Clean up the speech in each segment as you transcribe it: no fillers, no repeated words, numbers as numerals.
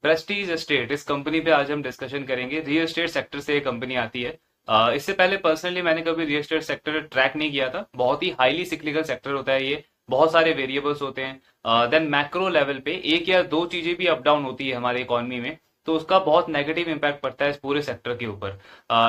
Prestige estate, इस company पे आज हम डिस्कशन करेंगे। रियल एस्टेट सेक्टर से ये कंपनी आती है। इससे पहले पर्सनली मैंने कभी रियल एस्टेट सेक्टर ट्रैक नहीं किया था। बहुत ही हाईली सिक्लिकल सेक्टर होता है ये, बहुत सारे वेरिएबल्स होते हैं। देन मैक्रो लेवल पे एक या दो चीजें भी अप डाउन होती है हमारे इकोनॉमी में, तो उसका बहुत नेगेटिव इम्पैक्ट पड़ता है इस पूरे सेक्टर के ऊपर।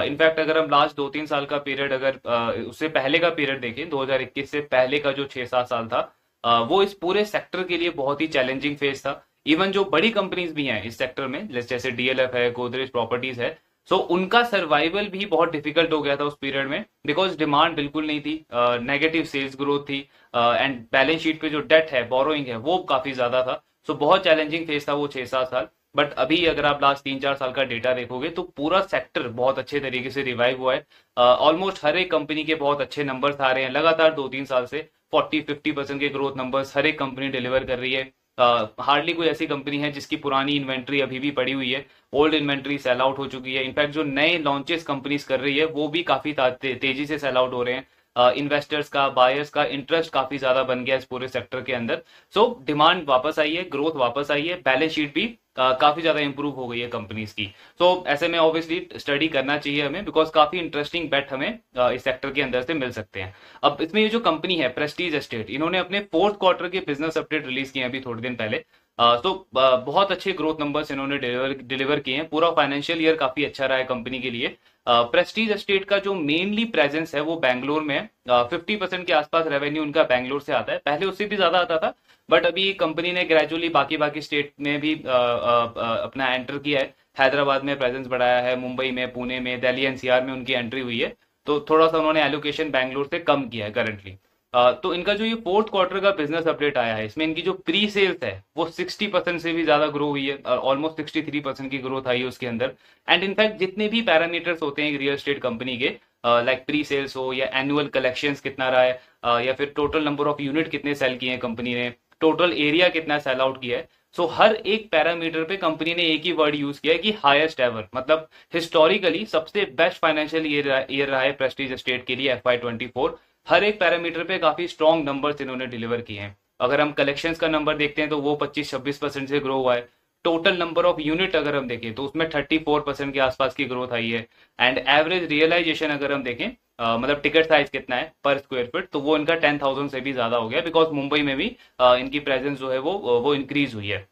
इनफैक्ट अगर हम लास्ट 2-3 साल का पीरियड, अगर उससे पहले का पीरियड देखें, 2021 से पहले का जो 6-7 साल था, वो इस पूरे सेक्टर के लिए बहुत ही चैलेंजिंग फेज था। इवन जो बड़ी कंपनीज भी हैं इस सेक्टर में, जैसे डीएलएफ है, गोदरेज प्रॉपर्टीज है, सो उनका सर्वाइवल भी बहुत डिफिकल्ट हो गया था उस पीरियड में, बिकॉज डिमांड बिल्कुल नहीं थी, नेगेटिव सेल्स ग्रोथ थी, एंड बैलेंस शीट पे जो डेट है, बोरोइंग है, वो काफी ज्यादा था। सो बहुत चैलेंजिंग फेज था वो 6-7 साल। बट अभी अगर आप लास्ट 3-4 साल का डेटा देखोगे तो पूरा सेक्टर बहुत अच्छे तरीके से रिवाइव हुआ है। ऑलमोस्ट हर एक कंपनी के बहुत अच्छे नंबर्स आ रहे हैं लगातार 2-3 साल से। 40-50% के ग्रोथ नंबर्स हर एक कंपनी डिलीवर कर रही है। हार्डली कोई ऐसी कंपनी है जिसकी पुरानी इन्वेंट्री अभी भी पड़ी हुई है। ओल्ड इन्वेंट्री सेल आउट हो चुकी है। इनफैक्ट जो नए लॉन्चेस कंपनीज कर रही है वो भी काफी तेजी से सेल आउट हो रहे हैं। इन्वेस्टर्स का, बायर्स का इंटरेस्ट काफी ज्यादा बन गया इस पूरे सेक्टर के अंदर। सो डिमांड वापस आई है, ग्रोथ वापस आई है, बैलेंस शीट भी काफी ज्यादा इंप्रूव हो गई है कंपनीज की। सो ऐसे में ऑब्वियसली स्टडी करना चाहिए हमें, बिकॉज काफी इंटरेस्टिंग बेट हमें इस सेक्टर के अंदर से मिल सकते हैं। अब इसमें ये जो कंपनी है प्रेस्टीज एस्टेट, इन्होंने अपने फोर्थ क्वार्टर के बिजनेस अपडेट रिलीज किए अभी थोड़े दिन पहले। तो बहुत अच्छे ग्रोथ नंबर्स इन्होंने डिलीवर किए हैं। पूरा फाइनेंशियल ईयर काफी अच्छा रहा है कंपनी के लिए। प्रेस्टीज एस्टेट का जो मेनली प्रेजेंस है वो बैंगलोर में है। 50% के आसपास रेवेन्यू उनका बैंगलोर से आता है, पहले उससे भी ज्यादा आता था, बट अभी कंपनी ने ग्रेजुअली बाकी बाकी स्टेट में भी अपना एंटर किया है। हैदराबाद में प्रेजेंस बढ़ाया है, मुंबई में, पुणे में, दिल्ली एनसीआर में उनकी एंट्री हुई है। तो थोड़ा सा उन्होंने एलोकेशन बैंगलोर से कम किया है करंटली। तो इनका जो ये फोर्थ क्वार्टर का बिजनेस अपडेट आया है, इसमें इनकी जो प्री सेल्स है वो 60% से भी ज्यादा ग्रो हुई है। ऑलमोस्ट 63% की ग्रोथ आई है उसके अंदर। एंड इनफैक्ट जितने भी पैरामीटर्स होते हैं रियल एस्टेट कंपनी के, लाइक प्री सेल्स हो या एनुअल कलेक्शंस कितना रहा है, या फिर टोटल नंबर ऑफ यूनिट कितने सेल किए हैं कंपनी ने, टोटल एरिया कितना सेल आउट किया है, सो हर एक पैरामीटर पे कंपनी ने एक ही वर्ड यूज किया है कि हाईएस्ट एवर, मतलब हिस्टोरिकली सबसे बेस्ट फाइनेंशियल ईयर रहा है प्रेस्टीज एस्टेट के लिए FY24। हर एक पैरामीटर पे काफी स्ट्रॉन्ग नंबर्स इन्होंने डिलीवर किए हैं। अगर हम कलेक्शंस का नंबर देखते हैं तो वो 25-26% से ग्रो हुआ है। टोटल नंबर ऑफ यूनिट अगर हम देखें तो उसमें 34% के आसपास की ग्रोथ आई है। एंड एवरेज रियलाइजेशन अगर हम देखें, मतलब टिकट साइज कितना है पर स्क्वायर फीट, तो वो इनका 10,000 से भी ज्यादा हो गया, बिकॉज मुंबई में भी इनकी प्रेजेंस जो है वो इंक्रीज हुई है।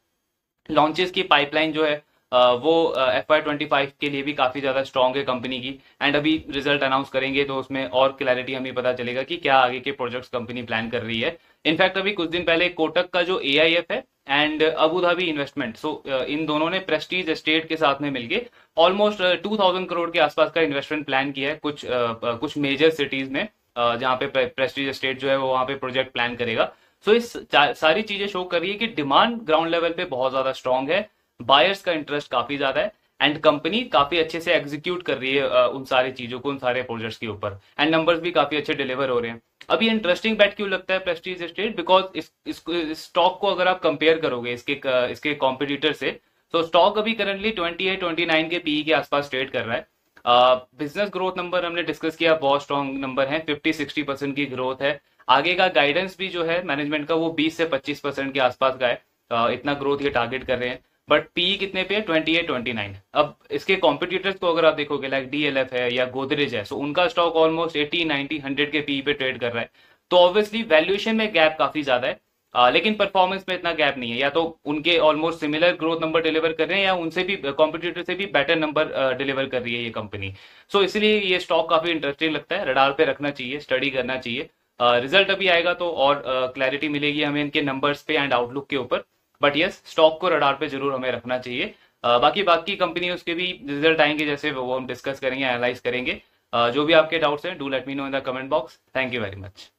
लॉन्चेस की पाइपलाइन जो है वो FY25 के लिए भी काफी ज्यादा स्ट्रांग है कंपनी की। एंड अभी रिजल्ट अनाउंस करेंगे तो उसमें और क्लैरिटी हमें पता चलेगा कि क्या आगे के प्रोजेक्ट्स कंपनी प्लान कर रही है। इनफैक्ट अभी कुछ दिन पहले कोटक का जो AIF है एंड अबू धाबी इन्वेस्टमेंट, सो इन दोनों ने प्रेस्टीज एस्टेट के साथ में मिलके ऑलमोस्ट 2000 करोड़ के आसपास का इन्वेस्टमेंट प्लान किया है कुछ मेजर सिटीज में, जहाँ पे प्रेस्टीज एस्टेट जो है वो वहाँ पे प्रोजेक्ट प्लान करेगा। सो इस सारी चीजें शो कर रही है कि डिमांड ग्राउंड लेवल पे बहुत ज्यादा स्ट्रांग है, बायर्स का इंटरेस्ट काफी ज्यादा है, एंड कंपनी काफी अच्छे से एग्जीक्यूट कर रही है उन सारी चीजों को, उन सारे प्रोजेक्ट्स के ऊपर, एंड नंबर्स भी काफी अच्छे डिलीवर हो रहे हैं। अभी इंटरेस्टिंग बैट क्यों लगता है प्रेस्टीज एस्टेट, बिकॉज इस स्टॉक को अगर आप कंपेयर करोगे इसके कॉम्पिटिटर से, तो स्टॉक अभी करंटली 28-29 के पीई के आसपास ट्रेड कर रहा है। बिजनेस ग्रोथ नंबर हमने डिस्कस किया, बहुत स्ट्रॉन्ग नंबर है, 50-60% की ग्रोथ है। आगे का गाइडेंस भी जो है मैनेजमेंट का वो 20 से 25% के आसपास का है। इतना ग्रोथ ये टारगेट कर रहे हैं। बट पीई कितने पे है? 28-29। अब इसके कॉम्पिटिटर्स को अगर आप देखोगे, लाइक डीएलएफ है या गोदरेज है, सो उनका स्टॉक ऑलमोस्ट 80-90-100 के पीई पे ट्रेड कर रहा है। तो ऑब्वियसली वैल्यूएशन में गैप काफी ज्यादा है, लेकिन परफॉर्मेंस में इतना गैप नहीं है। या तो उनके almost similar growth number deliver कर रहे हैं, या उनसे भी, कॉम्पिटिटर से भी बेटर नंबर डिलीवर कर रही है ये कंपनी। सो इसलिए ये स्टॉक काफी इंटरेस्टिंग लगता है, रडार पे रखना चाहिए, स्टडी करना चाहिए। रिजल्ट अभी आएगा तो और क्लैरिटी मिलेगी हमें इनके नंबर्स पे एंड आउटलुक के ऊपर। बट यस, स्टॉक को रडार पे जरूर हमें रखना चाहिए। बाकी बाकी कंपनी उसके भी रिजल्ट आएंगे जैसे, वो हम डिस्कस करेंगे, एनालाइज करेंगे। जो भी आपके डाउट्स हैं, do let me know in the comment box. Thank you very much.